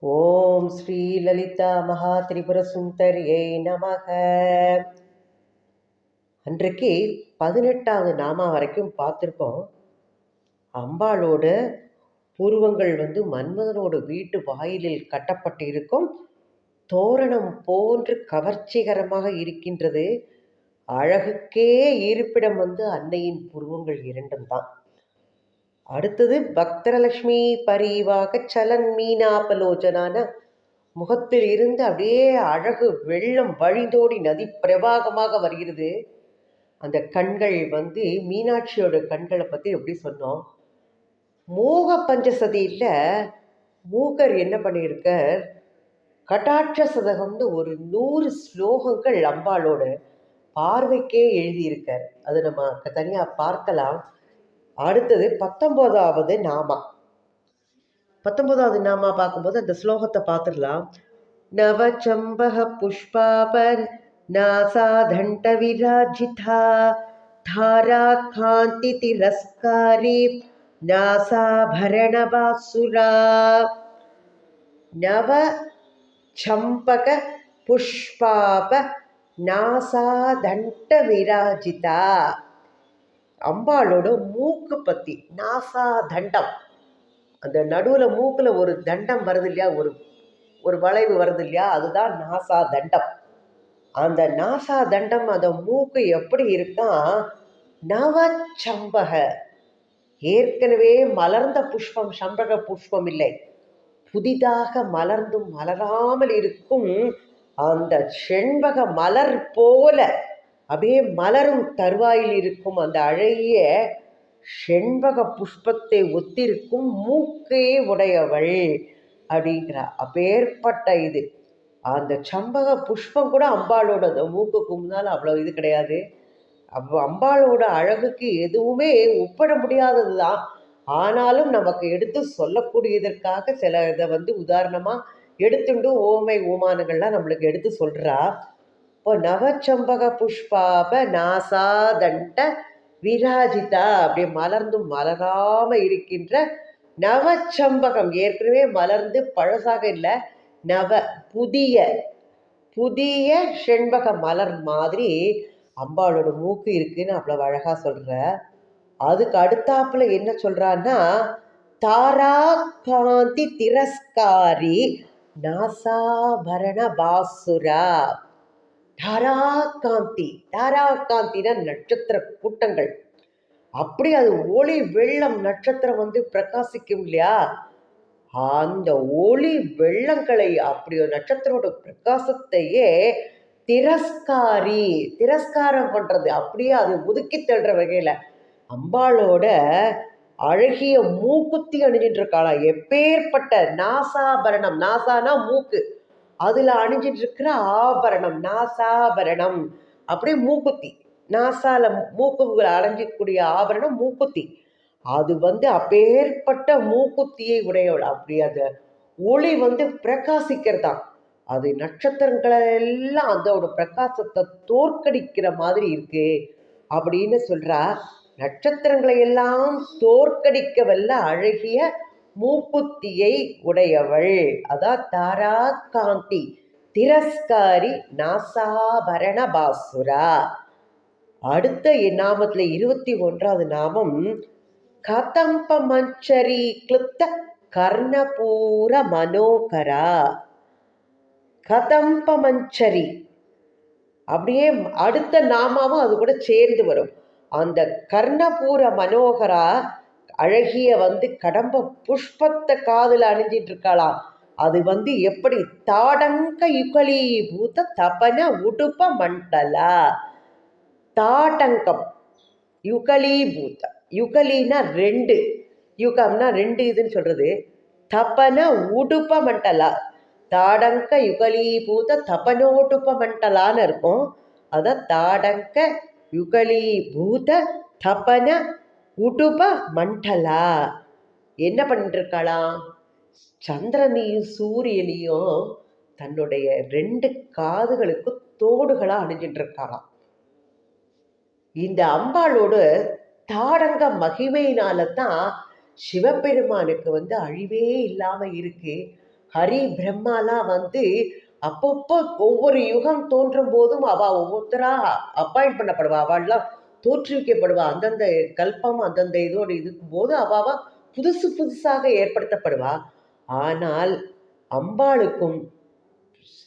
ஓம் ஸ்ரீ லலிதா மகா திரிபுர சுந்தரியை நமக. அன்றைக்கு 18வது நாமா வரைக்கும் பார்த்துருக்கோம். அம்பாளோட பூர்வங்கள் மன்மதனோட வீட்டு வாயிலில் கட்டப்பட்டு இருக்கும் தோரணம் போன்று கவர்ச்சிகரமாக இருக்கின்றது. அழகுக்கே இருப்பிடம் அன்னையின் புருவங்கள் இரண்டும் தான். அடுத்தது பக்தரலட்சுமி பரிவாக சலன் மீனாபலோச்சனான முகத்தில் இருந்து அப்படியே அழகு வெள்ளம் வழிந்தோடி நதி பிரவாகமாக வருகிறது. அந்த கண்கள் மீனாட்சியோட கண்களை பற்றி எப்படி சொன்னோம். மோக பஞ்சசதியில் மூகர் என்ன பண்ணியிருக்கார், கட்டாட்ச சதகம்னு ஒரு 100 ஸ்லோகங்கள் அம்பாளோட பார்வைக்கே எழுதியிருக்கார். அதை நம்ம தனியாக பார்க்கலாம். அடுத்தது 19வது நாமா. 19வது நாமா பார்க்கும்போது அந்த ஸ்லோகத்தை பார்த்துடலாம். நவச்சம்பக புஷ்பாபர் நாசாதண்ட விராஜிதா தாரா காந்தி திரஸ்காரி நாசாபரண பாசுரா. நவ சம்பக புஷ்பாப நாசாதண்ட விராஜிதா. அம்பாளோட மூக்கு பத்தி நாசா தண்டம், அந்த நடுவில் மூக்கில் ஒரு தண்டம் வருது இல்லையா, ஒரு வளைவு வருது இல்லையா, அதுதான் நாசா தண்டம். அந்த நாசா தண்டம் அந்த மூக்கு எப்படி இருக்கா, நவச்சம்பக, ஏற்கனவே மலர்ந்த புஷ்பம், சம்பக புஷ்பம் இல்லை, புதிதாக மலர்ந்தும் மலராமல் இருக்கும் அந்த செண்பக மலர் போல அப்படியே மலரும் தருவாயில் இருக்கும் அந்த அழகிய செண்பக புஷ்பத்தை ஒத்திருக்கும் மூக்கே உடையவள் அப்படிங்கிறா. அப்பேற்பட்ட இது அந்த சம்பக புஷ்பம் கூட அம்பாளோட அந்த மூக்குக்கு முன்னால் அவ்வளோ இது கிடையாது. அம்பாளோட அழகுக்கு எதுவுமே ஒப்பிட முடியாதது தான். ஆனாலும் நமக்கு எடுத்து சொல்லக்கூடியதற்காக சில இதை உதாரணமாக எடுத்துண்டு ஓமை ஓமானங்கள்லாம் நம்மளுக்கு எடுத்து சொல்கிறா. இப்போ நவச்சம்பக புஷ்பாப நாசாதண்ட விராஜிதா, அப்படி மலர்ந்தும் மலராமல் இருக்கின்ற நவச்சம்பகம், ஏற்கனவே மலர்ந்து பழசாக இல்லை, நவ புதிய புதிய செண்பக மலர் மாதிரி அம்பாளோட மூக்கு இருக்குன்னு அவ்வளவு அழகா சொல்ற. அதுக்கு அடுத்தாப்புல என்ன சொல்றான்னா, தாரா காந்தி திரஸ்காரி நாசாபரண பாசுரா. தாராகாந்தி, தாராகாந்தினா நட்சத்திர கூட்டங்கள், அப்படி அது ஒளி வெள்ளம் நட்சத்திரம் பிரகாசிக்கும் இல்லையா, அந்த ஒளி வெள்ளங்களை அப்படி ஒரு நட்சத்திரோட பிரகாசத்தையே திரஸ்காரி, திரஸ்காரம் பண்றது, அப்படியே அது ஒதுக்கி தள்ளுற வகையில அம்பாளோட அழகிய மூக்குத்தி அணிஞ்சிட்டு இருக்காளாம். எப்பேற்பட்ட நாசாபரணம், நாசானா மூக்கு, அதில் அணிஞ்சிட்டு இருக்கிற ஆபரணம் நாசாபரணம், அப்படியே மூக்குத்தி, நாசால மூக்குகளை அடைஞ்சிக்கூடிய ஆபரணம் மூக்குத்தி. அது அப்பேற்பட்ட மூக்குத்தியை உடையவள். அப்படி அந்த ஒளி பிரகாசிக்கிறதா, அது நட்சத்திரங்களை எல்லாம் அதோட பிரகாசத்தை தோற்கடிக்கிற மாதிரி இருக்கு அப்படின்னு சொல்றா. நட்சத்திரங்களை எல்லாம் தோற்கடிக்க வல்ல அழகிய மூக்குத்தியை உடையவள், அதான் தாரா காந்தி திரஸ்காரி நாசாபரண பாசுரா. அடுத்த நாமத்துல 21வது நாமம் கதம்ப மஞ்சரி கிளுப்த கர்ணபூர மனோகரா. கதம்ப மஞ்சரி, அப்படியே அடுத்த நாமாவும் அது கூட சேர்ந்து வரும். அந்த கர்ணபூர மனோகரா அழகிய கடம்ப புஷ்பத்தை காதில் அணிஞ்சிட்டு இருக்காளாம். அது எப்படி தாடங்க யுகலி பூத தபன உடுப்ப மண்டலா. தாடங்கம் யுகலி பூத, யுகலினா 2, யுகம்னா 2 இதுன்னு சொல்றது. தபன உடுப்ப மண்டலா, தாடங்க யுகலி பூத தபனோடுப்ப மண்டலான்னு இருக்கும். அதான் தாடங்க யுகலி பூத தபன உடுப மண்டலா. என்ன பண்ணிட்டு இருக்காளாம், சந்திரனையும் சூரியனையும் தன்னுடைய 2 காதுகளுக்கு தோடுகளா அணிஞ்சிட்டு இருக்காளாம். இந்த அம்பாளோட தாடங்க மகிமையினால தான் சிவபெருமானுக்கு அழிவே இல்லாம இருக்கு. ஹரி பிரம்மாலாம் வந்து அப்பப்போ ஒவ்வொரு யுகம் தோன்றும் போதும் அவள் ஒவ்வொருத்தரா அப்பாயிண்ட் பண்ணப்படுவா, அவள்லாம் தோற்றுவிக்கப்படுவா. அந்தந்த கல்பம் அந்தந்த இதோடு இருக்கும் போது அவள் புதுசு புதுசாக ஏற்படுத்தப்படுவா. ஆனால் அம்பாளுக்கும்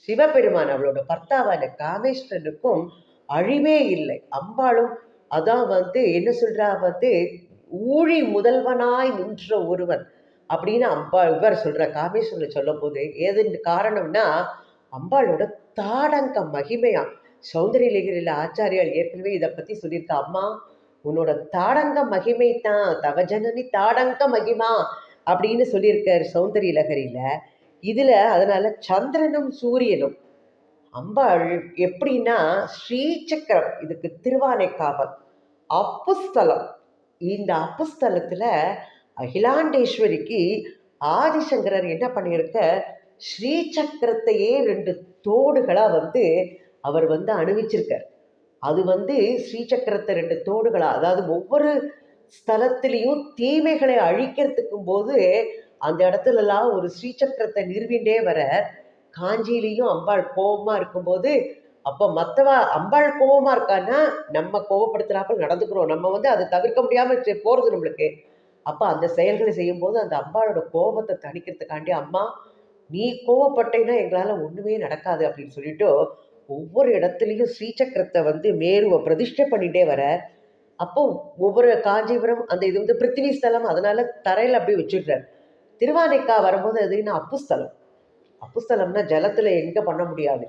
சிவபெருமான் அவளோட பர்த்தாவான காமேஸ்வரனுக்கும் அழிவே இல்லை. அம்பாளும் அதான் வந்து என்ன சொல்றா வந்து ஊழி முதல்வனாய் நின்ற ஒருவன் அப்படின்னு இவர் சொல்ற காமேஸ்வரன் சொல்லும் போது ஏதுன்னு காரணம்னா அம்பாளோட தாடங்க மகிமையா. சௌந்தரிய லகரியில் ஆச்சாரியால் ஏற்கனவே இதை பத்தி சொல்லியிருக்கா. அம்மா உன்னோட தாடங்க மகிமை தான் தவஜனனி தாடங்க மகிமா அப்படின்னு சொல்லியிருக்காரு சௌந்தரிய லகரியில. இதுல அதனால சந்திரனும் சூரியனும் அம்பாள் எப்படின்னா ஸ்ரீசக்கரம், இதுக்கு திருவானைக்காவல், அப்புஸ்தலம். இந்த அப்புஸ்தலத்துல அகிலாண்டேஸ்வரிக்கு ஆதிசங்கரர் என்ன பண்ணியிருக்க, ஸ்ரீசக்கரத்தையே 2 தோடுகளா வந்து அவர் வந்து அணிவிச்சிருக்கார். அது வந்து ஸ்ரீசக்கரத்தை 2 தோடுகளா, அதாவது ஒவ்வொரு ஸ்தலத்திலையும் தீமைகளை அழிக்கிறதுக்கும் போது அந்த இடத்துலலாம் ஒரு ஸ்ரீசக்கரத்தை நிறுவிண்டே வர. காஞ்சியிலையும் அம்பாள் கோபமாக இருக்கும்போது அப்போ மற்றவா அம்பாள் கோபமாக இருக்கான்னா நம்ம கோபப்படுத்துகிறாப்ப நடந்துக்கிறோம், நம்ம வந்து அதை தவிர்க்க முடியாமல் போகிறது நம்மளுக்கு. அப்போ அந்த செயல்களை செய்யும்போது அந்த அம்பாளோட கோபத்தை தணிக்கிறதுக்காண்டி அம்மா நீ கோவப்பட்டேன்னா எங்களால் ஒன்றுமே நடக்காது அப்படின்னு சொல்லிட்டு ஒவ்வொரு இடத்துலையும் ஸ்ரீசக்கரத்தை வந்து மேருவை பிரதிஷ்டை பண்ணிகிட்டே வர. அப்போ ஒவ்வொரு காஞ்சிபுரம் அந்த இது வந்து பிருத்திவி ஸ்தலம், அதனால தரையில் அப்படியே வச்சுடுறார். திருவானைக்கா வரும்போது அதுன்னா அப்புஸ்தலம். அப்புஸ்தலம்னா ஜலத்தில் எங்கே பண்ண முடியாது.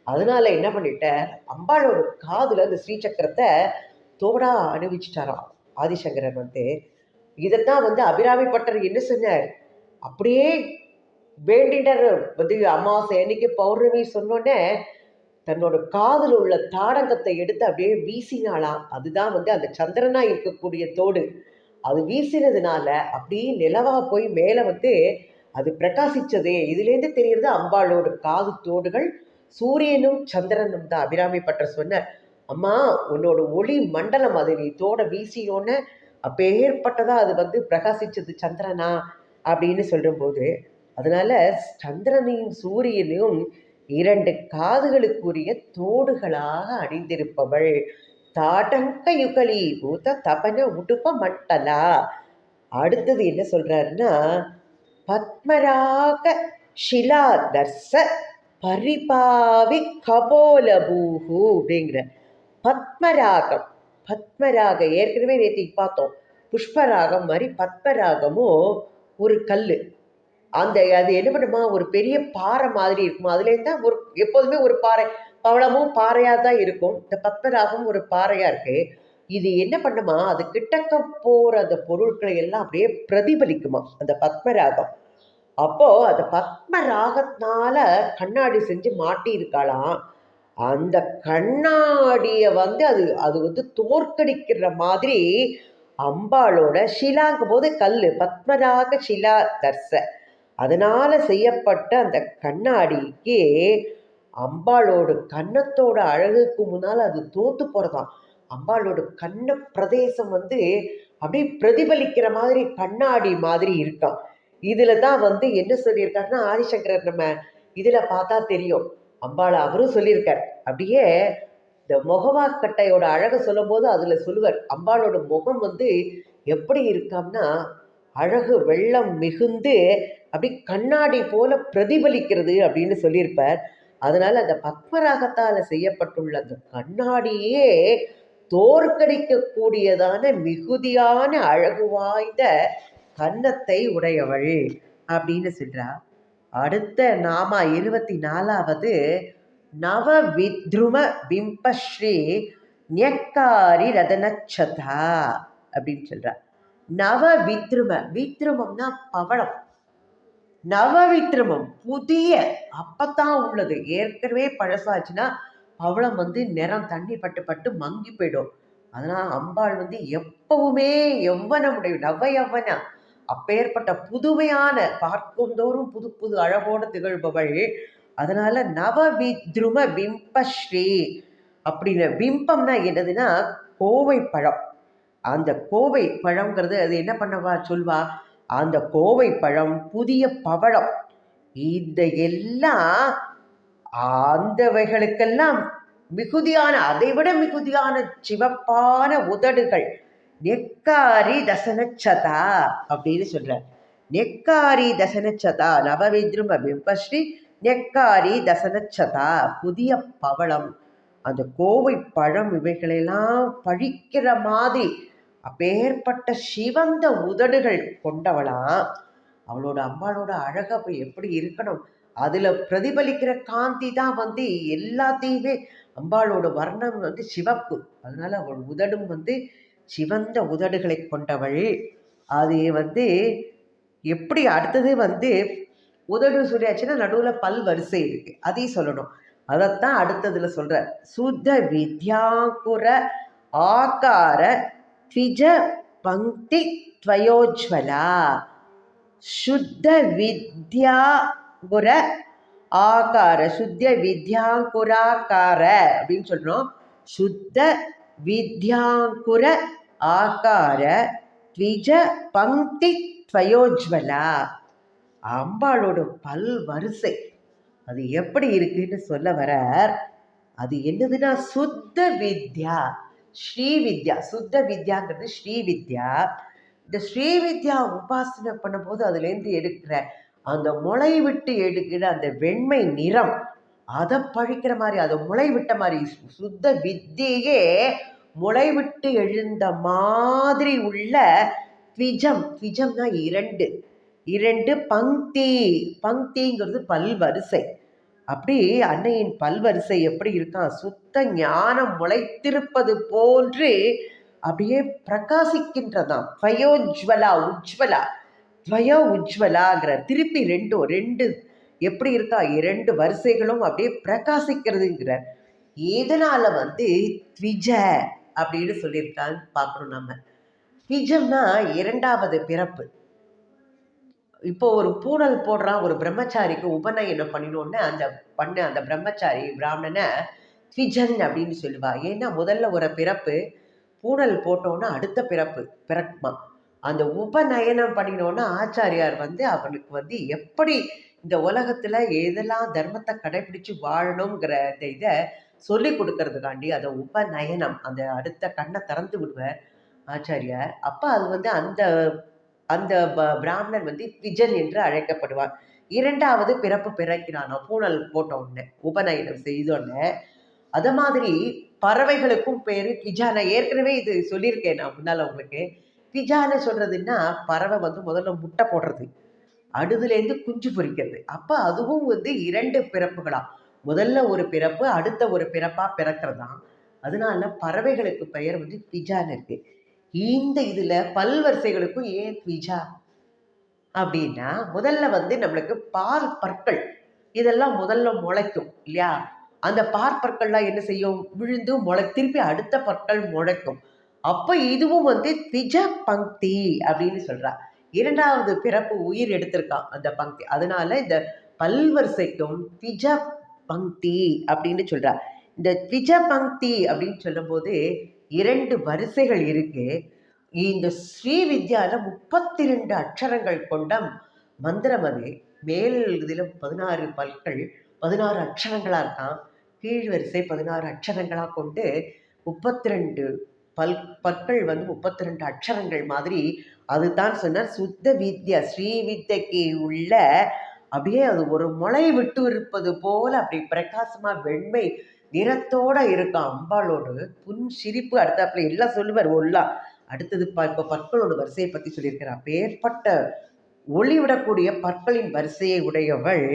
அதனால என்ன பண்ணிட்டார், அம்பாளோட காதில் அந்த ஸ்ரீசக்கரத்தை தோடா அணிவிச்சிட்டாராம் ஆதிசங்கரன் வந்து. இதைத்தான் வந்து அபிராமி பட்டர் என்ன சொன்னார், அப்படியே வேண்டினர் வந்து அமாவாசை அன்னைக்கு பௌர்ணமி சொன்னோன்னே தன்னோட காதில் உள்ள தாடங்கத்தை எடுத்து அப்படியே வீசினாலாம். அதுதான் வந்து அந்த சந்திரனா இருக்கக்கூடிய தோடு. அது வீசினதுனால அப்படியே நிலவா போய் மேலே வந்து அது பிரகாசிச்சதே. இதுலேருந்து தெரியறது அம்பாளோட காது தோடுகள் சூரியனும் சந்திரனும் தான். அபிராமி பட்டர் சொன்ன, அம்மா உன்னோட ஒளி மண்டலம் அது நீ தோட வீசியோன்னு அப்பேற்பட்டதா அது வந்து பிரகாசிச்சது சந்திரனா அப்படின்னு சொல்லும்போது, அதனால சந்திரனையும் சூரியனையும் 2 காதுகளுக்குரிய தோடுகளாக அணிந்திருப்பவள் தாடங்க யுகலி பூத தபன உடுப்ப மண்டலா. அடுத்தது என்ன சொல்றாருன்னா, பத்மராக ஷிலாதர்ச பரிபாவி கபோலபூஹு அப்படிங்கிற பத்மராகம். பத்மராக ஏற்கனவே நேற்றுக்கு பார்த்தோம். புஷ்பராகம் மாதிரி பத்மராகமும் ஒரு கல். அந்த அது என்ன பண்ணுமா, ஒரு பெரிய பாறை மாதிரி இருக்குமா. அதுலேருந்து தான் ஒரு எப்போதுமே ஒரு பாறை, பவளமும் பாறையாக தான் இருக்கும். இந்த பத்மராகம் ஒரு பாறையாக இருக்கு. இது என்ன பண்ணுமா, அது கிட்டக்க போகிற அந்த பொருட்களை எல்லாம் அப்படியே பிரதிபலிக்குமா அந்த பத்மராகம். அப்போ அந்த பத்மராகத்தினால கண்ணாடி செஞ்சு மாட்டி இருக்காளாம். அந்த கண்ணாடியை வந்து அது அது வந்து தோற்கடிக்கிற மாதிரி அம்பாளோட ஷிலாங்கும் போது கல் பத்மராக ஷிலா தர்ச, அதனால செய்யப்பட்ட அந்த கண்ணாடிக்கு அம்பாளோட கன்னத்தோட அழகுக்கு முன்னால் அது தோத்து போகிறதாம். அம்பாளோட கண்ண பிரதேசம் வந்து அப்படியே பிரதிபலிக்கிற மாதிரி கண்ணாடி மாதிரி இருக்கான். இதில் தான் வந்து என்ன சொல்லியிருக்காருன்னா ஆதிசங்கரர் நம்ம இதில் பார்த்தா தெரியும். அம்பாளை அவரும் சொல்லியிருக்கார். அப்படியே இந்த முகவாக்கட்டையோட அழகை சொல்லும் போது அதில் சொல்லுவார், அம்பாளோட முகம் வந்து எப்படி இருக்காம்னா அழகு வெள்ளம் மிகுந்து அப்படி கண்ணாடி போல பிரதிபலிக்கிறது அப்படின்னு சொல்லியிருப்பார். அதனால அந்த பத்மராகத்தால் செய்யப்பட்டுள்ள அந்த கண்ணாடியே தோற்கடிக்கக்கூடியதான மிகுதியான அழகு வாய்ந்த கன்னத்தை உடையவள் அப்படின்னு சொல்றா. அடுத்த நாமா 24வது நவ வித்ரும பிம்பஸ்ரீ ஞக்காரி ரதனச்சதா அப்படின்னு சொல்றா. நவ வித்ரும, வித்ருமம்னா பவளம். நவ வித்ருமம் புதிய அப்பத்தான் உள்ளது. ஏற்கனவே பழசாச்சுன்னா பவளம் வந்து நிறம் தண்ணி பட்டு பட்டு மங்கி போயிடும். அதனால் அம்பாள் வந்து எப்பவுமே யவ்வனமுடைய நவ யவ்வனா, அப்பேற்பட்ட புதுமையான பார்க்கும் தோறும் புது புது அழகோடு திகழ்பவள். அதனால நவ வித்ரும பிம்பஸ்ரீ அப்படின்னு. பிம்பம்னா என்னதுன்னா கோவை பழம். அந்த கோவை பழங்கிறது அது என்ன பண்ணவா சொல்வா, அந்த கோவை பழம் புதிய பவளம் இந்த எல்லாம் அந்தவைகளுக்கெல்லாம் மிகுதியான, அதைவிட மிகுதியான சிவப்பான உதடுகள். நெக்காரி தசனச்சதா அப்படின்னு சொல்றார். நெக்காரி தசனச்சதா நவவித்ரும பிம்பஸ்ரீ நெக்காரி தசனச்சதா. புதிய பவளம், அந்த கோவை பழம், இவைகளெல்லாம் பழிக்கிற மாதிரி அப்பேற்பட்ட சிவந்த உதடுகள் கொண்டவளாம். அவளோட அம்பாளோட அழகை போய் எப்படி இருக்கணும், அதில் பிரதிபலிக்கிற காந்தி தான் எல்லாத்தையுமே. அம்பாளோட வர்ணம் சிவப்பு, அதனால அவள் உதடும் சிவந்த உதடுகளை கொண்டவள். அது எப்படி அடுத்தது உதடு சொல்லியாச்சுன்னா நடுவில் பல் வரிசை இருக்கு, அதையும் சொல்லணும். அதைத்தான் அடுத்ததுல சொல்ற. சுத்த வித்யாங்குர ஆகார த்விஜ பங்கி த்வயோஜ்வலா. சுத்த வித்யாங்குர ஆகார, சுத்த வித்யாங்குராக்கார அப்படின்னு சொல்றோம். சுத்த வித்யாங்குர ஆகார த்விஜ பங்கி த்வயோஜ்வலா. அம்பாளோட பல் வரிசை அது எப்படி இருக்குன்னு சொல்ல வரார். அது என்னதுன்னா சுத்த வித்யா, ஸ்ரீவித்யா. சுத்த வித்யாங்கிறது ஸ்ரீவித்யா. இந்த ஸ்ரீவித்யா உபாசனை பண்ணும்போது அதுலேருந்து எடுக்கிற அந்த முளை விட்டு எடுக்கிற அந்த வெண்மை நிறம், அதை பழிக்கிற மாதிரி, அதை முளை விட்ட மாதிரி, சுத்த வித்தியே முளை விட்டு எழுந்த மாதிரி உள்ள த்விஜம். த்விஜம்னா இரண்டு, இரண்டு பங்கி. பங்கிங்கிறது பல்வரிசை. அப்படி அன்னையின் பல்வரிசை எப்படி இருக்கான், சுத்த ஞானம் முளைத்திருப்பது போன்று அப்படியே பிரகாசிக்கின்றதாம். துவயோஜ்வலா, உஜ்வலா, துவயோ உஜ்வலாங்கிற திருப்பி ரெண்டு எப்படி இருக்கா, இரண்டு வரிசைகளும் அப்படியே பிரகாசிக்கிறதுங்கிறார். எதனால த்விஜ அப்படின்னு சொல்லியிருக்கான்னு பார்க்கணும் நம்ம. த்விஜம்னா இரண்டாவது பிறப்பு. இப்போ ஒரு பூணல் போடுறான் ஒரு பிரம்மச்சாரிக்கு உபநயனம் பண்ணினோன்னு அந்த பிரம்மச்சாரி பிராமணனை த்விஜன் அப்படின்னு சொல்லுவா. ஏன்னா முதல்ல ஒரு பிறப்பு, பூணல் போட்டோன்னா அடுத்த பிறப்பு பிறக்குமா. அந்த உபநயனம் பண்ணினோன்னா ஆச்சாரியார் அவனுக்கு எப்படி இந்த உலகத்துல எதெல்லாம் தர்மத்தை கடைபிடிச்சு வாழணுங்கிற இந்த இதை சொல்லி கொடுக்கறதுக்காண்டி அந்த உபநயனம், அந்த அடுத்த கண்ணை திறந்து விடுவார் ஆச்சாரியார். அப்போ அது அந்த அந்த பிராமணன் த்விஜன் என்று அழைக்கப்படுவார். இரண்டாவது பிறப்பு பிறக்கிறானோ பூணல் போட்ட உடனே, உபநயனம் செய்தோடனே. அத மாதிரி பறவைகளுக்கும் பேரு த்விஜான. ஏற்கனவே இது சொல்லியிருக்கேன் நான் முன்னால உங்களுக்கு. த்விஜான சொல்றதுன்னா பறவை முதல்ல முட்டை போடுறது, அடுதுலேருந்து குஞ்சு பொரிக்கிறது. அப்போ அதுவும் இரண்டு பிறப்புகளாம். முதல்ல ஒரு பிறப்பு, அடுத்த ஒரு பிறப்பா பிறக்கிறதாம். அதனால பறவைகளுக்கு பெயர் த்விஜான இருக்கு. இந்த இதுல பல்வரிசைகளுக்கும் ஏன் த்விஜா அப்படின்னா, முதல்ல நம்மளுக்கு பால் பற்கள் இதெல்லாம் முதல்ல முளைக்கும் இல்லையா. அந்த பாற்பற்கள்லாம் என்ன செய்யும், விழுந்து திருப்பி அடுத்த பற்கள் முளைக்கும். அப்ப இதுவும் த்விஜ பங்கி அப்படின்னு சொல்றா. இரண்டாவது பிறப்பு உயிர் எடுத்திருக்கான் அந்த பங்கி, அதனால இந்த பல்வரிசைக்கும் த்விஜ பங்கி அப்படின்னு சொல்றா. இந்த த்விஜ பங்கி அப்படின்னு சொல்லும் போது இரண்டு வரிசைகள் இருக்கு. இந்த ஸ்ரீவித்யால 32 அக்ஷரங்கள் கொண்ட மந்திரம். அது மேல் இதில் 16 பற்கள் 16 அக்ஷரங்களா இருக்கான். கீழ் வரிசை 16 அக்ஷரங்களா கொண்டு 32 பற்கள் 32 அக்ஷரங்கள் மாதிரி. அதுதான் சொன்னார் சுத்த வித்யா. ஸ்ரீவித்யக்கு உள்ள அப்படியே அது ஒரு முளை விட்டு இருப்பது போல அப்படி பிரகாசமா வெண்மை நிறத்தோட இருக்கான் அம்பாளோடு. புன் சிரிப்பு அடுத்தாப்புல எல்லாம் சொல்லுவார் ஒல்லா. அடுத்தது இப்போ பற்களோட வரிசையை பற்றி சொல்லியிருக்கிறார். அப்பேற்பட்ட ஒளி விடக்கூடிய பற்களின் வரிசையை உடையவள்.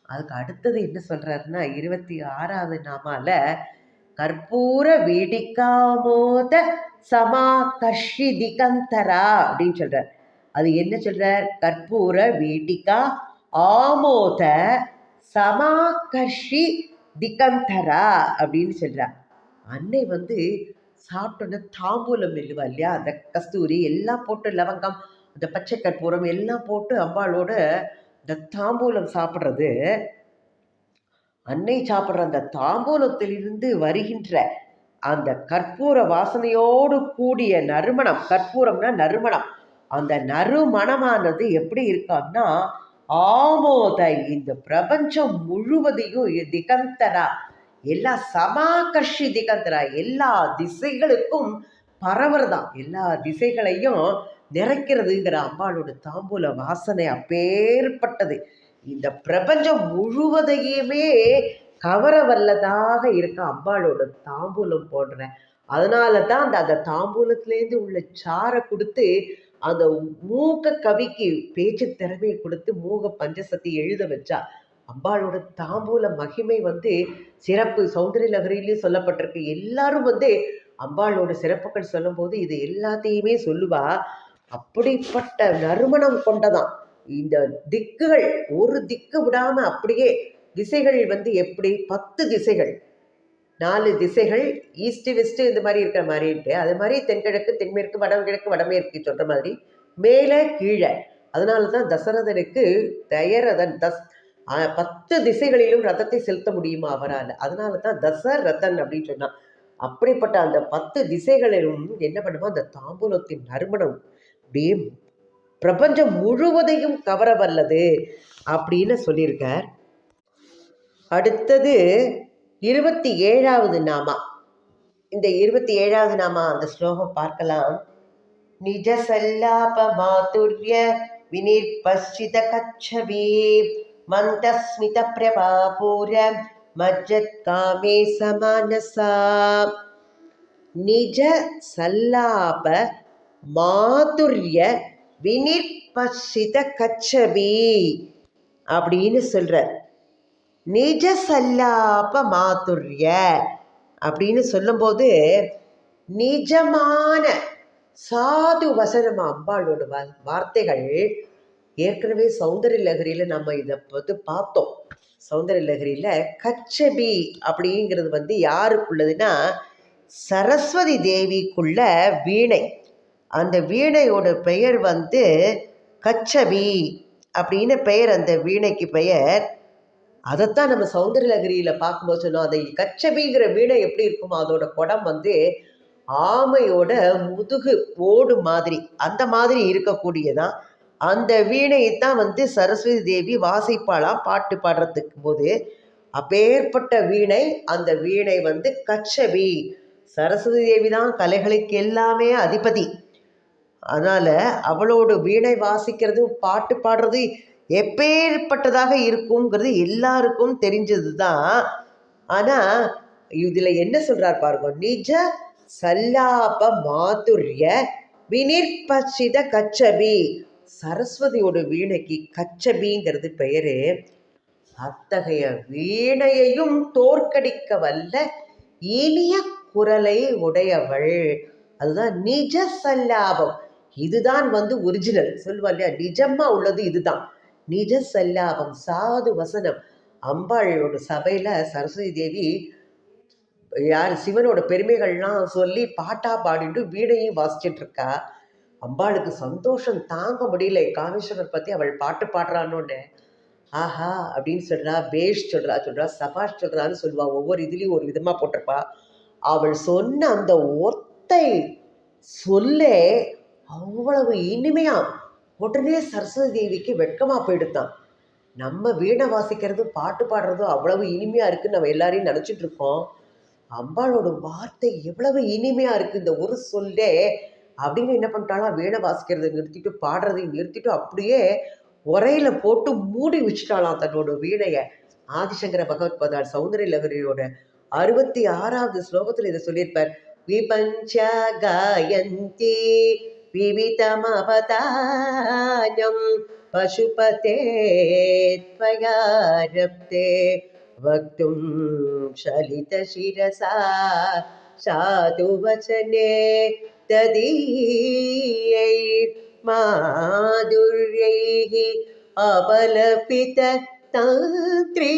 அதுக்கு அடுத்தது என்ன சொல்றாருன்னா 26வது நாமால கற்பூர வீடிகாமோத சமாகர்ஷி திகந்தரா அப்படின்னு சொல்றார். அது என்ன சொல்றார், கற்பூர வீடிகா ஆமோத சமாகர்ஷி திகந்தரா அப்படின்னு சொல்றார். அன்னை சாப்பிட்டோன்னே தாம்பூலம் மெல்லுவா இல்லையா, அந்த கஸ்தூரி எல்லாம் போட்டு லவங்கம் அந்த பச்சை கற்பூரம் எல்லாம் போட்டு அம்பாளோட இந்த தாம்பூலம் சாப்பிட்றது. அன்னை சாப்பிட்ற அந்த தாம்பூலத்திலிருந்து வருகின்ற அந்த கற்பூர வாசனையோடு கூடிய நறுமணம், கற்பூரம்னா நறுமணம், அந்த நறுமணமானது எப்படி இருக்கான்னா ஆமோதை இந்த பிரபஞ்சம் முழுவதையும் திகந்தரா எல்லா சமாகர்ஷி திகந்தரா எல்லா திசைகளுக்கும் பரவறதான், எல்லா திசைகளையும் நிறைக்கிறதுங்கிற அம்பாளோட தாம்பூல வாசனை அப்பேற்பட்டது. இந்த பிரபஞ்சம் முழுவதையுமே கவர வல்லதாக இருக்க அம்பாளோட தாம்பூலம் போடுற. அதனால தான் அந்த தாம்பூலத்திலேருந்து உள்ள சாரை கொடுத்து அந்த மூக்க கவிக்கு பேச்சு திறமையை கொடுத்து மூக பஞ்சசக்தி எழுத வச்சா. அம்பாளோட தாம்பூல மகிமை சிறப்பு சௌந்தரிய லகரியிலையும் சொல்லப்பட்டிருக்கு. எல்லாரும் அம்பாளோட சிறப்புகள் சொல்லும்போது இது எல்லாத்தையுமே சொல்லுவா. அப்படிப்பட்ட நறுமணம் கொண்டதான் இந்த திக்குகள். ஒரு திக்கு விடாம அப்படியே திசைகள் எப்படி 10 திசைகள், 4 திசைகள், ஈஸ்ட் வெஸ்ட் இந்த மாதிரி இருக்கிற மாதிரின்ட்டு, அது மாதிரி தென்கிழக்கு தென்மேற்கு வடகிழக்கு வடமேற்கு சொல்ற மாதிரி மேலே கீழே. அதனால தான் தசரதனுக்கு தயரதன் 10 திசைகளிலும் ரதத்தை செலுத்த முடியுமா அவரால். அதனால தான் தசரதன் அப்படின்னு சொன்னான். அப்படிப்பட்ட அந்த 10 திசைகளிலும் என்ன பண்ணுமோ அந்த தாம்பூலத்தின் நறுமணம் அப்படியே பிரபஞ்சம் முழுவதையும் கவர வல்லது அப்படின்னு சொல்லியிருக்கார். அடுத்தது 27வது நாமா. இந்த 27வது நாமா அந்த ஸ்லோகம் பார்க்கலாம். நிஜ சல்லாப மாதுர்ய வினிர்பஸ்சித கச்சவி மந்தஸ்மித பிரபாபூர மஜ்ஜத் காமே சமானசா. நிஜ சல்லாப மாதுர்ய வினிர்பஸ்சித கச்சவி அப்படின்னு சொல்றார். நிஜ சல்லாப மாதுர்ய அப்படின்னு சொல்லும்போது நிஜமான சாது வசனம் அம்பாளோட வார்த்தைகள். ஏற்கனவே சௌந்தரிய லகரியில் நம்ம இதை பார்த்தோம். சௌந்தரிய லகரியில் கச்சபி அப்படிங்கிறது யாருக்குள்ளதுன்னா சரஸ்வதி தேவிக்குள்ள வீணை. அந்த வீணையோட பெயர் கச்சபி அப்படின்னு பெயர். அந்த வீணைக்கு பெயர். அதைத்தான் நம்ம சௌந்தரிய லகரியில் பார்க்கும்போது சொன்னோம். அந்த கச்சபிங்கிற வீணை எப்படி இருக்குமோ அதோட குடம் ஆமையோட முதுகு ஓடு மாதிரி, அந்த மாதிரி இருக்கக்கூடியதான். அந்த வீணையைத்தான் சரஸ்வதி தேவி வாசிப்பாளாம் பாட்டு பாடுறதுக்கு போது. அப்பேற்பட்ட வீணை. அந்த வீணை கச்சபி. சரஸ்வதி தேவி தான் கலைகளுக்கு எல்லாமே அதிபதி. அதனால அவளோட வீணை வாசிக்கிறது பாட்டு பாடுறது எப்பேற்பட்டதாக இருக்குங்கிறது எல்லாருக்கும் தெரிஞ்சது தான். ஆனால் இதில் என்ன சொல்கிறார் பாருங்க. நிஜ சல்லாப மாதுர்ய வினிர்பசித கச்சபி. சரஸ்வதியோட வீணைக்கு கச்சபிங்கிறது பெயரு. அத்தகைய வீணையையும் தோற்கடிக்க வல்ல இனிய குரலை உடையவள். அதுதான் நிஜ சல்லாபம். இதுதான் ஒரிஜினல் சொல்லுவா இல்லையா, நிஜமா உள்ளது இதுதான் நிஜ சல்லாபம், சாது வசனம். அம்பாளோட சபையில சரஸ்வதி தேவி யார் சிவனோட பெருமைகள்லாம் சொல்லி பாட்டா பாடிட்டு வீணையும் வாசிச்சுட்டு இருக்கா. அம்பாளுக்கு சந்தோஷம் தாங்க முடியல. காமேஸ்வரர் பத்தி அவள் பாட்டு பாடுறான்னு ஆஹா அப்படின்னு சொல்றா, பேஷ் சொல்றா, சபாஷ் சொல்றான்னு சொல்லுவா. ஒவ்வொரு இதுலயும் ஒரு விதமா போட்டிருப்பா. அவள் சொன்ன அந்த ஒத்தை சொல்லே அவ்வளவு இனிமையா. உடனே சரஸ்வதி தேவிக்கு வெட்கமா போயிடுத்தான். நம்ம வீணை வாசிக்கிறதும் பாட்டு பாடுறதும் அவ்வளவு இனிமையா இருக்குன்னு நம்ம எல்லாரையும் நினைச்சிட்டு இருக்கோம். அம்பாளோட வார்த்தை எவ்வளவு இனிமையா இருக்கு இந்த ஒரு சொல்லே அப்படின்னு என்ன பண்ணிட்டாலும் வீணை வாசிக்கிறத நிறுத்திட்டு பாடுறதையும் நிறுத்திட்டு அப்படியே உரையில போட்டு மூடி வச்சுட்டாலாம் தன்னோட வீணைய. ஆதிசங்கர பகவத் பதால் சௌந்தரிய லகரியோட 66வது ஸ்லோகத்தில் இதை சொல்லியிருப்பார். விபஞ்ச காயந்தி விவிதமவதானம் பசுபதே த்வயாரப்தே வக்தும் சலித சிரசா சாது வசனே ததீயை மாதுர்யைஹி அபலபித தாத்ரீ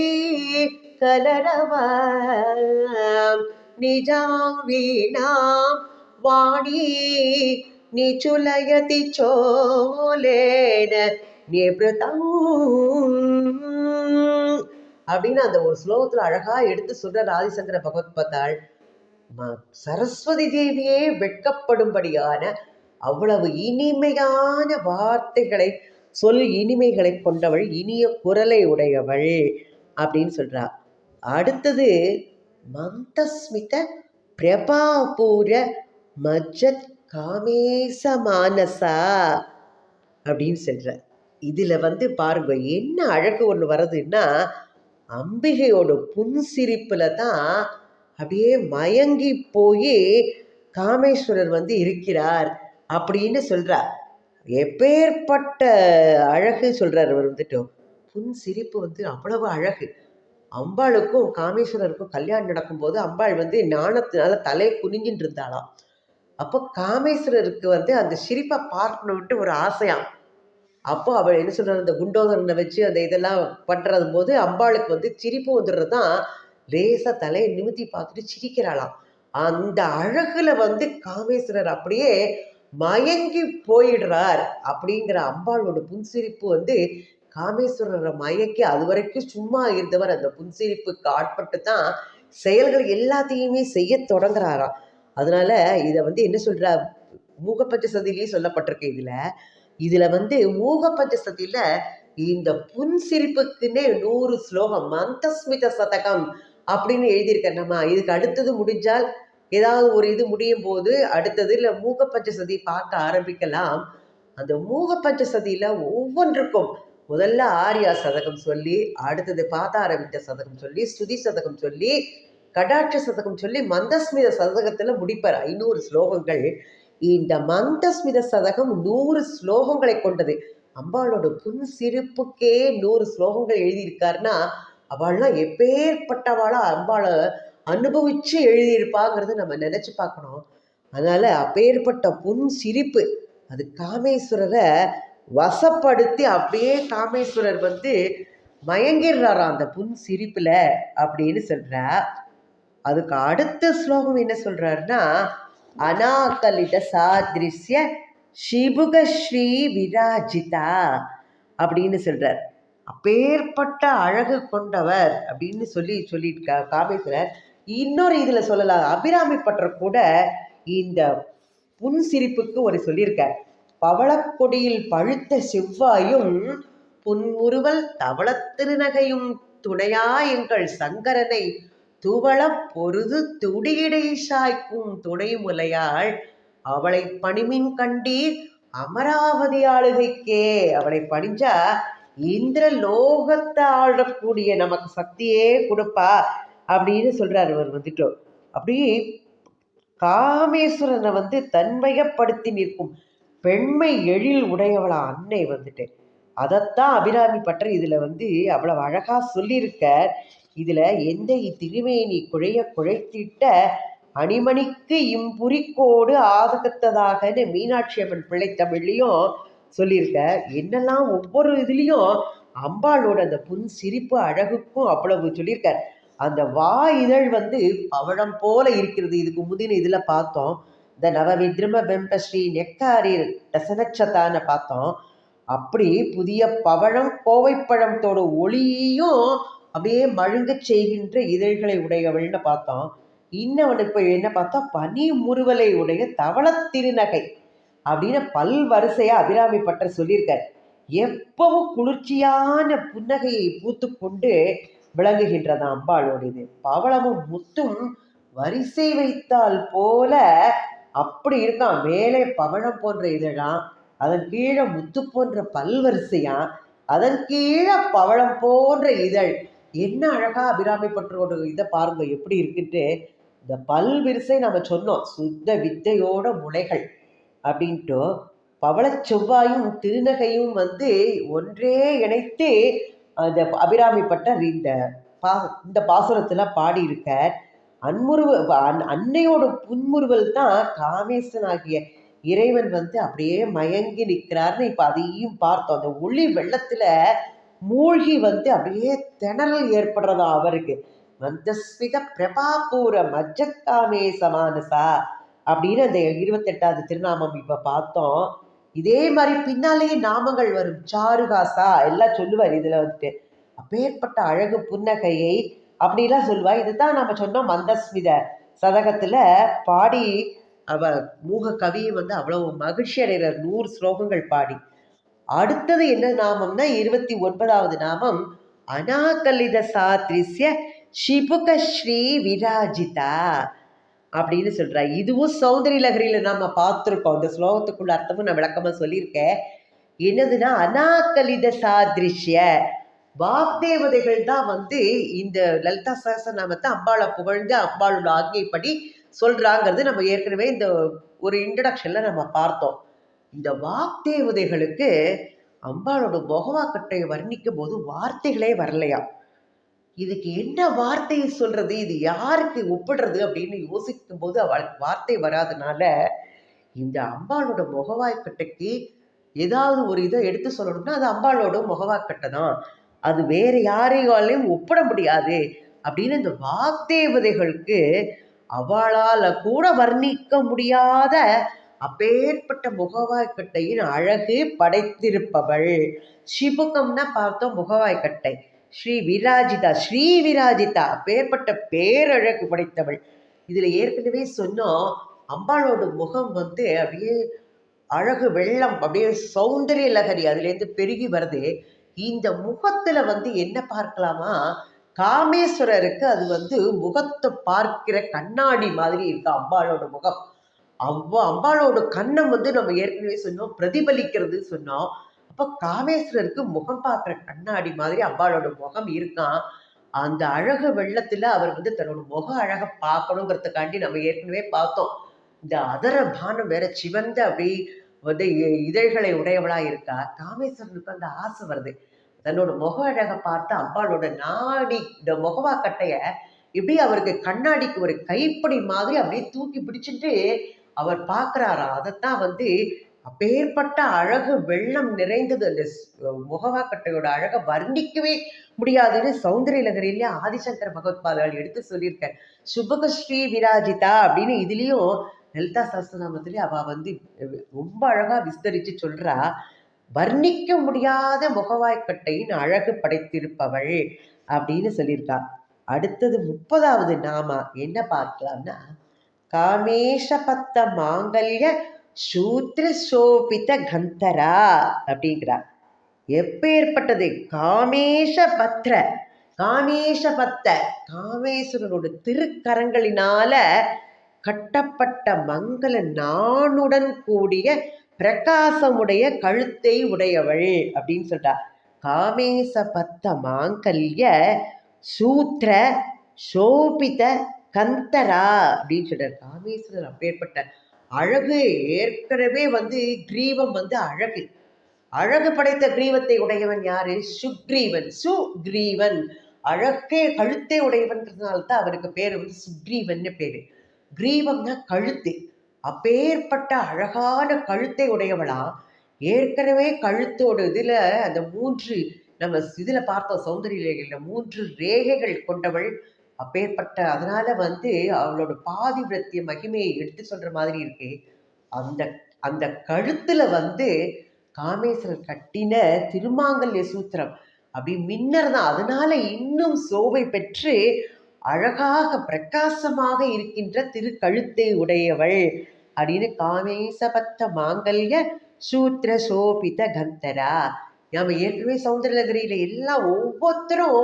கலரவாம் நிஜாம் வீணாம் வாணி நிச்சுலயதி சோலேன நிபிருதம் அப்படின்னு அந்த ஒரு ஸ்லோகத்துல அழகா எடுத்து சொல்ற ஆதிசங்கர பகவத் பதாள். சரஸ்வதி தேவியே வெட்கப்படும்படியான அவ்வளவு இனிமையான வார்த்தைகளை சொல் இனிமைகளை கொண்டவள், இனிய குரலை உடையவள் அப்படின்னு சொல்றா. அடுத்தது மந்தஸ்மித பிரபாபூர மஜ்ஜத் காமேச மானசா அப்படின்னு சொல்ற. இதில் பாருங்க என்ன அழகு ஒன்று வருதுன்னா, அம்பிகையோட புன்சிரிப்பில் தான் அப்படியே மயங்கி போய் காமேஸ்வரர் இருக்கிறார் அப்படின்னு சொல்கிறார். எப்பேற்பட்ட அழகு சொல்கிறார் அவர் புன் சிரிப்பு அவ்வளவு அழகு. அம்பாளுக்கும் காமேஸ்வரருக்கும் கல்யாணம் நடக்கும்போது அம்பாள் ஞானத்தினால தலை குனிஞ்சின்னு இருந்தாளாம். அப்போ காமேஸ்வரருக்கு அந்த சிரிப்பை பார்க்கணுன்ட்டு ஒரு ஆசையாம். அப்போ அவள் என்ன சொல்கிறார், அந்த குண்டோதரனை வச்சு அந்த இதெல்லாம் பண்ணுறது போது அம்பாளுக்கு சிரிப்பு வந்துடுறது தான். லேசாக தலையை நிமித்தி பார்த்துட்டு சிரிக்கிறாளாம். அந்த அழகுல காமேஸ்வரர் அப்படியே மயங்கி போயிடுறார். அப்படிங்கிற அம்பாளோட புன்சிரிப்பு காமேஸ்வரரை மயக்கி அது வரைக்கும் சும்மா இருந்தவர் அந்த புன்சிரிப்புக்கு ஆட்பட்டு தான் செயல்கள் எல்லாத்தையுமே செய்ய தொடங்குறாராம். அதனால இதை என்ன சொல்றார், மூகப்பஞ்ச சதியிலேயே சொல்லப்பட்டிருக்கு. இதில் மூகப்பஞ்ச சதியில் இந்த புன்சிரிப்புக்குன்னே 100 ஸ்லோகம் மந்தஸ்மித சதகம் அப்படின்னு எழுதியிருக்கேன். நம்ம இதுக்கு அடுத்தது முடிஞ்சால் ஏதாவது ஒரு இது முடியும் போது அடுத்தது இல்லை மூகப்பஞ்ச சதி பார்க்க ஆரம்பிக்கலாம். அந்த மூகப்பஞ்ச சதியில் ஒவ்வொன்றுக்கும் முதல்ல ஆர்யா சதகம் சொல்லி, அடுத்தது பாதாரவிந்த சதகம் சொல்லி, ஸ்துதி சதகம் சொல்லி, கடாட்ச சதகம் சொல்லி மந்தஸ்மித சதகத்தில் முடிப்பார். 500 ஸ்லோகங்கள். இந்த மந்தஸ்மித சதகம் 100 ஸ்லோகங்களை கொண்டது. அம்பாளோட புன் சிரிப்புக்கே 100 ஸ்லோகங்கள் எழுதியிருக்காருன்னா அவள்லாம் எப்பேற்பட்டவாளா அம்பாளை அனுபவிச்சு எழுதியிருப்பாங்கிறது நம்ம நினச்சி பார்க்கணும். அதனால் அப்பேற்பட்ட புன் சிரிப்பு அது காமேஸ்வரரை வசப்படுத்தி அப்படியே காமேஸ்வரர் மயங்கிடுறாராம் அந்த புன் சிரிப்பில் அப்படின்னு சொல்கிறா. அதுக்கு அடுத்த ஸ்லோகம் என்ன சொல்கிறாருன்னா, அனாகலித சாதிருஷ்ய சிபுகஸ்ரீ விராஜிதா அப்படின்னு சொல்கிறார். அப்பேற்பட்ட அழகு கொண்டவர் அப்படின்னு சொல்லிட்டு காமேஸ்வரர் இன்னொரு இதில் சொல்லலாம். அபிராமி பற்ற கூட இந்த புன் சிரிப்புக்கு ஒரு சொல்லியிருக்கார். பவளக்கொடியில் பழுத்த செவ்வாயும் புன்முறுவல் தவள திருநகையும் துணையா எங்கள் சங்கரனை துவள பொருது துடியிடை சாய்க்கும் துணை முலையாள் அவளை பணிமின் கண்டீர் அமராவதி ஆளுகைக்கே. அவளை பணிஞ்சா இந்திர லோகத்தை ஆளக்கூடிய நமக்கு சக்தியே கொடுப்பா அப்படின்னு சொல்றாரு. அவர் அப்படி காமேஸ்வரனை தன்மையப்படுத்தி நிற்கும் பெண்மை எழில் உடையவளா அன்னை அதைத்தான் அபிராமி பற்ற இதுல அவ்வளவு அழகா சொல்லியிருக்க. இதுல எந்த திருமேனி குழைத்திட்ட அணிமணிக்கு இம்புரிக்கோடு ஆதகத்ததாகன்னு மீனாட்சி அம்மன் பிள்ளை தமிழ்லையும் சொல்லியிருக்க. என்னெல்லாம் ஒவ்வொரு இதுலேயும் அம்பாளோட அந்த புன் சிரிப்பு அழகுக்கும் அவ்வளவு சொல்லியிருக்கார். அந்த இதழ் பவழம் போல இருக்கிறது. இதுக்கு முந்தின இதில் பார்த்தோம். இந்த நவவித்ரும பெம்பஸ்ரீ நெக்காரீர் டசனச்சத்தான பார்த்தோம். அப்படி புதிய பவழம் கோவைப்பழத்தோட ஒளியையும் அப்படியே மழுங்க செய்கின்ற இதழ்களை உடையவள்னு பார்த்தோம். இன்னொன்று இப்போ என்ன பார்த்தோம், பனி முறுவலை உடைய தவள திருநகை அப்படின்னு பல்வரிசையாக அபிராமி பட்டர் சொல்லியிருக்கார். எப்பவும் குளிர்ச்சியான புன்னகையை பூத்து கொண்டு விளங்குகின்றதா அம்பாளோடது. பவளமும் முத்தும் வரிசை வைத்தால் போல அப்படி இருக்கான். மேலே பவளம் போன்ற இதழாம், அதன் கீழே முத்து போன்ற பல்வரிசையா, அதன் கீழே பவளம் போன்ற இதழ். என்ன அழகா அபிராமி பட்டரோட இதை பாருங்க எப்படி இருக்குன்ட்டு. இந்த பல்வரிசை நம்ம சொன்னோம் சுத்த வித்தையோட முளைகள் அப்படின்ட்டு. பவள செவ்வாயும் திருநகையும் ஒன்றே இணைத்து அந்த அபிராமி பட்டர் இந்த பாசுரத்தில் பாடியிருக்க. அன்னையோட புன்முறுவல் தான் காமேசன் ஆகிய இறைவன் அப்படியே மயங்கி நிற்கிறார்னு இப்போ அதையும் பார்த்தோம். அந்த ஒளி வெள்ளத்தில் மூழ்கி அப்படியே திணறல் ஏற்படுறதா அவருக்கு. மந்தஸ்மித பிரபாபூர மஜ்ஜக்காமே சமானசா அப்படின்னு அந்த 28வது திருநாமம் இப்போ பார்த்தோம். இதே மாதிரி பின்னாலேயே நாமங்கள் வரும். சாருகாசா எல்லாம் சொல்லுவார் இதில் அப்பேற்பட்ட அழகு புன்னகையை அப்படிலாம் சொல்லுவாள். இதுதான் நம்ம சொன்னோம் மந்தஸ்மித சதகத்தில் பாடி மூக கவியை அவ்வளவு மகிழ்ச்சி அடைகிறார் 100 ஸ்லோகங்கள் பாடி. அடுத்தது என்ன நாமம்னா 29வது நாமம் அநாகலித சாத்ரிஸ்ய சிபுக ஸ்ரீ விராஜிதா அப்படின்னு சொல்றா. இதுவும் சௌந்தரிய லகரியில நாம பார்த்துருக்கோம். இந்த ஸ்லோகத்துக்குள்ள அர்த்தமும் நான் விளக்கமா சொல்லியிருக்கேன். என்னதுன்னா அநாகலித சாதிருஷ்ய வாக்தேவதைகள் தான் வந்து இந்த லலிதா சஹஸ்ரநாமத்தை அம்பாளை புகழ்ந்து அம்பாளோட ஆக்ஞைப்படி சொல்றாங்கிறது நம்ம ஏற்கனவே இந்த ஒரு இன்ட்ரடக்ஷன்ல நம்ம பார்த்தோம். இந்த வாக்தேவதைகளுக்கு அம்பாளோட முகவாக்கட்டையை வர்ணிக்கும் போது வார்த்தைகளே வரலையா. இதுக்கு என்ன வார்த்தையை சொல்றது, இது யாருக்கு ஒப்பிடுறது அப்படின்னு யோசிக்கும் போது அவளுக்கு வார்த்தை வராதனால இந்த அம்பாளோட முகவாய்க்கட்டைக்கு ஏதாவது ஒரு இதை எடுத்து சொல்லணும்னா அது அம்பாளோட முகவாக்கட்டை தான், அது வேற யாரையாலையும் ஒப்பிட முடியாது அப்படின்னு இந்த வாக்தேவதைகளுக்கு அவளால கூட வர்ணிக்க முடியாத அப்பேற்பட்ட முகவாய்க்கட்டையின் அழகு படைத்திருப்பவள். சிபுகம்னா பார்த்தோம் முகவாய்க்கட்டை, ஸ்ரீ விராஜிதா அப்பேற்பட்ட பேரழகு படைத்தவள். இதுல ஏற்கனவே சொன்னோம் அம்பாளோட முகம் வந்து அப்படியே அழகு வெள்ளம், அப்படியே சௌந்தரிய லகரி அதுலேருந்து பெருகி வருது. இந்த முகத்துல வந்து என்ன பார்க்கலாமா, காமேஸ்வரருக்கு அது வந்து முகத்தை பார்க்கிற கண்ணாடி மாதிரி இருக்கு அம்பாளோட முகம். அம்பாளோட கண்ணம் வந்து நம்ம ஏற்கனவே சொன்னோம் பிரதிபலிக்கிறது சொன்னோம். அப்போ காமேஸ்வரருக்கு முகம் பார்க்குற கண்ணாடி மாதிரி அம்பாளோட முகம் இருக்கான். அந்த அழகு வெள்ளத்துல அவர் வந்து தன்னோட முக அழகை பார்க்கணுங்கிறதுக்காண்டி நம்ம ஏற்கனவே பார்த்தோம். இந்த அதர பானம் வேற சிவந்த அப்படி வந்து இதழ்களை உடையவளா இருக்கா. காமேஸ்வரனுக்கு அந்த ஆசை வருது, தன்னோட முக அழகை பார்த்து அம்பாளோட நாடி இந்த முகவாக்கட்டைய இப்படி அவருக்கு கண்ணாடிக்கு ஒரு கைப்படி மாதிரி அப்படியே தூக்கி பிடிச்சிட்டு அவர் பார்க்குறாரா. அதைத்தான் வந்து அப்பேற்பட்ட அழகு வெள்ளம் நிறைந்தது அந்த முகவாக்கட்டையோட அழகை வர்ணிக்கவே முடியாதுன்னு சௌந்தரிய லகரியிலே ஆதிசங்கர பகவத்பாதால் எடுத்து சொல்லியிருக்கார். சுபக ஸ்ரீ விராஜிதா அப்படின்னு இதுலேயும் லலிதா சஹஸ்ரநாமத்திலே அவள் வந்து ரொம்ப அழகாக விஸ்தரித்து சொல்கிறா. வர்ணிக்க முடியாத முகவாய்க்கட்டையின் அழகு படைத்திருப்பவள் அப்படின்னு சொல்லியிருக்கா. அடுத்தது 30வது நாமா என்ன பார்க்கலாம்னா காமேஷபத்த மாங்கல்ய சூத்ர சோபித கந்தரா அப்படிங்கிறார். எப்பேற்பட்டது காமேஷபத்ர, காமேஷபத்த காமேஸ்வரனோட திருக்கரங்களினால கட்டப்பட்ட மங்கள நானுடன் கூடிய பிரகாசமுடைய கழுத்தை உடையவள் அப்படின்னு சொல்றா. காமேசபத்த மாங்கல்ய சூத்ர சோபித கந்தரா அப்படின்னு சொல்றார். காமேஸ்வரர் அப்பேற்பட்ட அழகு. ஏற்கனவே வந்து கிரீவம் வந்து அழகு, அழகு படைத்த கிரீவத்தை உடையவன் யாரு, சுக்ரீவன். சுக்ரீவன் அழகே கழுத்தை உடையவன்றதுனால்தான் அவருக்கு பேரு வந்து சுக்ரீவன் பேரு. கிரீவம்னா கழுத்து. அப்பேற்பட்ட அழகான கழுத்தை உடையவளா. ஏற்கனவே கழுத்தோடு இதுல அந்த 3 நம்ம இதுல பார்த்தோம் சௌந்தரிய 3 ரேகைகள் கொண்டவள். அப்பேற்பட்ட அதனால வந்து அவளோட பாதிவிரத்திய மகிமையை எடுத்து சொல்ற மாதிரி இருக்கு. அந்த அந்த கழுத்துல வந்து காமேஸ்வரர் கட்டின திருமாங்கல்ய சூத்திரம் அப்படி மின்னர் தான். அதனால இன்னும் சோபை பெற்று அழகாக பிரகாசமாக இருக்கின்ற திருக்கழுத்தை உடையவள் அப்படின்னு காமேசபத்த மாங்கல்ய சூத்திர சோபித கந்தரா. நாம ஏற்கனவே சௌந்தரநகரியில எல்லாம் ஒவ்வொருத்தரும்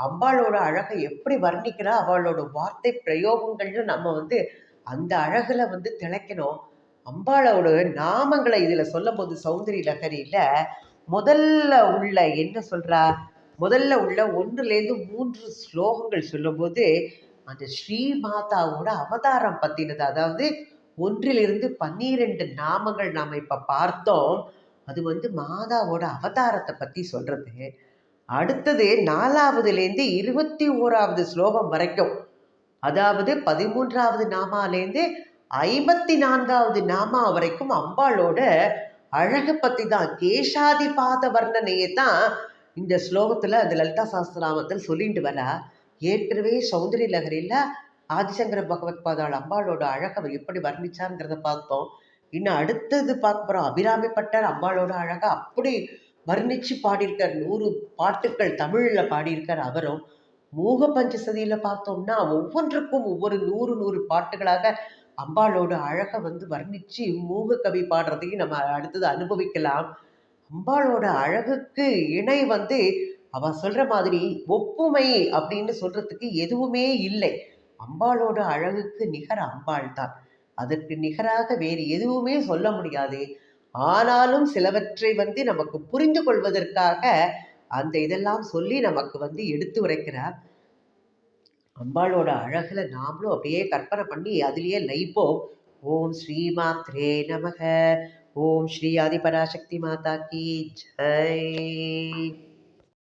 அம்பாளோட அழகை எப்படி வர்ணிக்கிறா, அவளோட வார்த்தை பிரயோகங்கள்னு நம்ம வந்து அந்த அழகுல வந்து திளைக்கணும். அம்பாளோட நாமங்களை இதுல சொல்லும் போது சௌந்தரிய லகரியில முதல்ல உள்ள என்ன சொல்றா, முதல்ல உள்ள 1லேருந்து 3 ஸ்லோகங்கள் சொல்லும்போது அந்த ஸ்ரீ மாதாவோட அவதாரம் பத்தினது, அதாவது 1லிருந்து 12 நாமங்கள் நாம இப்ப பார்த்தோம். அது வந்து மாதாவோட அவதாரத்தை பத்தி சொல்றது. அடுத்தது 4வதுலேருந்து 21வது ஸ்லோகம் வரைக்கும், அதாவது 13வது நாமாலேருந்து 54வது நாமா வரைக்கும் அம்பாளோட அழகை பத்தி தான், கேசாதிபாத வர்ணனையை தான் இந்த ஸ்லோகத்துல அந்த லலிதா சஹஸ்ரநாமத்தில் சொல்லிட்டு வரா. ஏற்கனவே சௌந்தரிய லகரியில ஆதிசங்கர பகவத்பாதாள் அம்பாளோட அழகை எப்படி வர்ணிச்சாருங்கிறத பார்த்தோம். இன்னும் அடுத்தது பார்க்க போறோம். அபிராமி பட்டர் அம்பாளோட அழகை அப்படி வர்ணிச்சு பாடியிருக்கார். 100 பாட்டுக்கள் தமிழ்ல பாடியிருக்கார் அவரும். மூக பஞ்சசதியில பார்த்தோம்னா ஒவ்வொன்றுக்கும் ஒவ்வொரு 100 பாட்டுகளாக அம்பாளோட அழகை வந்து வர்ணிச்சு மூக கவி பாடுறதையும் நம்ம அடுத்தது அனுபவிக்கலாம். அம்பாளோட அழகுக்கு இணை வந்து அவ சொல்ற மாதிரி ஒப்புமை அப்படின்னு சொல்றதுக்கு எதுவுமே இல்லை. அம்பாளோட அழகுக்கு நிகர் அம்பாள் தான். அதற்கு நிகராக வேறு எதுவுமே சொல்ல முடியாது. ஆனாலும் சிலவற்றை வந்து நமக்கு புரிந்து கொள்வதற்காக அந்த இதெல்லாம் சொல்லி நமக்கு வந்து எடுத்து உரைக்கிறார். அம்பாளோட அழகுல நாமளும் அப்படியே கற்பனை பண்ணி அதிலேயே லயிப்போம். ஓம் ஸ்ரீ மாத்ரே நமக. ஓம் ஸ்ரீ ஆதிபராசக்தி மாதா கி ஜெய்.